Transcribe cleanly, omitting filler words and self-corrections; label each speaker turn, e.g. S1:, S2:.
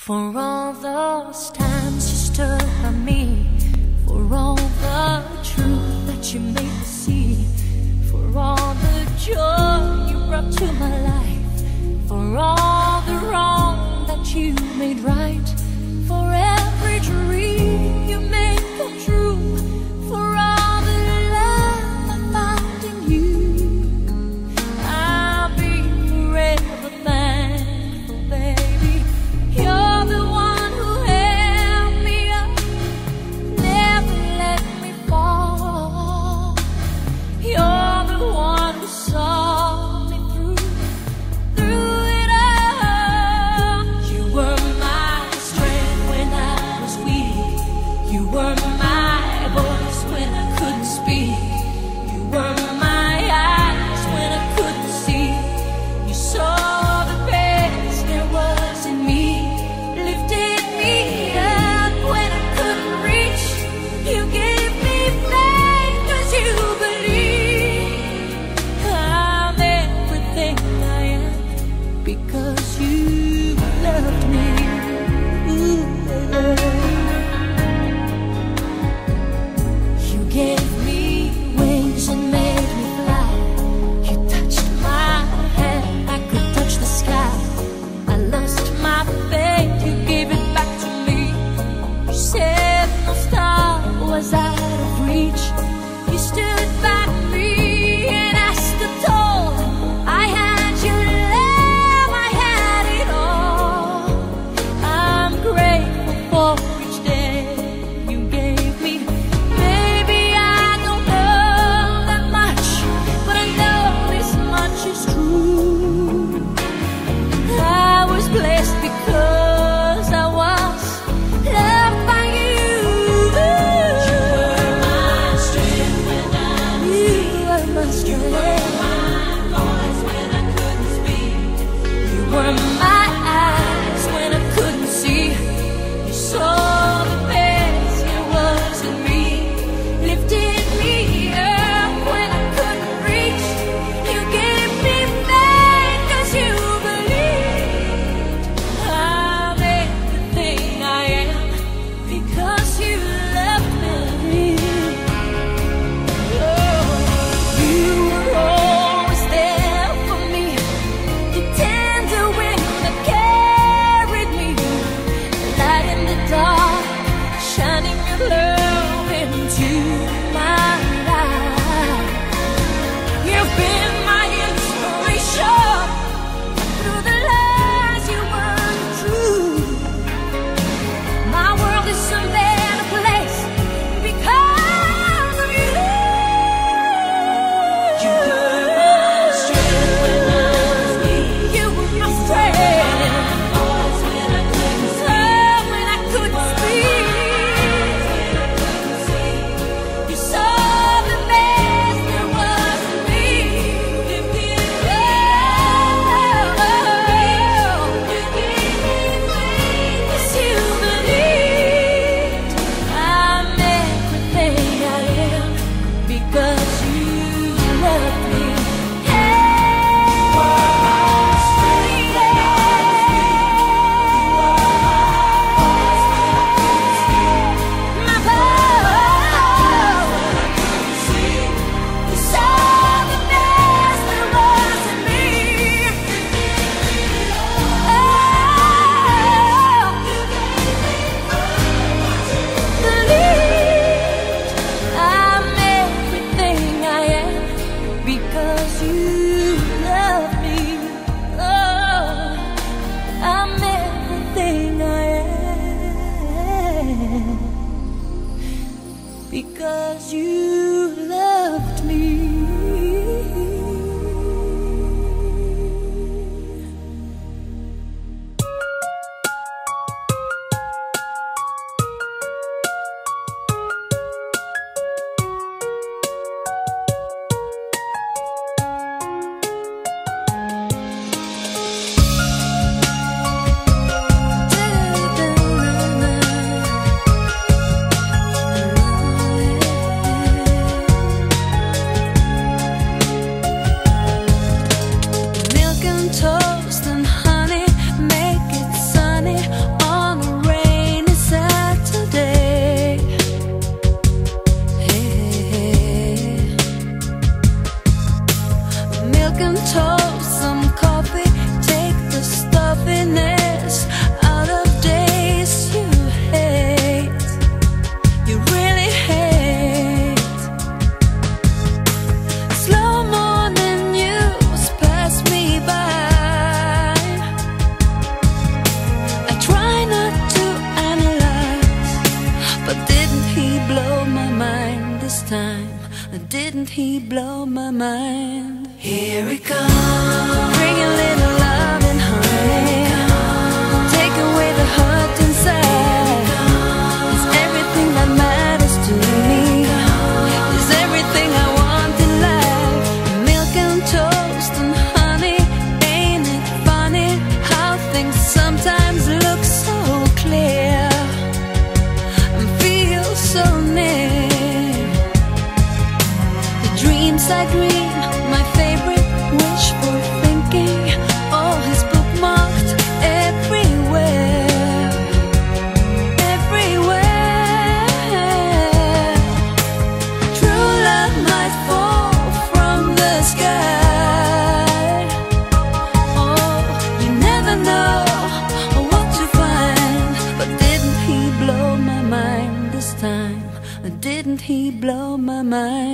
S1: For all those times you stood by me, for all the truth that you made me see, for all the joy you brought to my life, for all the wrong that you made right, for every dream you made come true, for all the love I found in you, I'll be forever thankful, baby. You're the one who held me up, never let me fall. You're the one who saw me through it all. You were my strength when I was weak. You were my voice when I couldn't speak. You were my eyes when I couldn't see. You saw the best there was in me, lifted me up when I couldn't reach. You gave me faith 'cause you believe I'm everything I am because you loved me. Ooh, you gave me wings and made me fly. You touched my hand, I could touch the sky. I lost my faith, you gave it back to me. You said no star was out of reach. You stood by me and I stood tall. I had your love, I had it all. I'm grateful for he blow my mind? Here it comes. Bring a little love and honey. Take away the hurt inside. It's everything that matters to me. It's everything I want in life. Milk and toast and honey. Ain't it funny how things sometimes look so clear and feel so near? The dreams I dream, my favorite wishful thinking, all is bookmarked everywhere, everywhere. True love might fall from the sky. Oh, you never know what to find. But didn't he blow my mind this time? Didn't he blow my mind?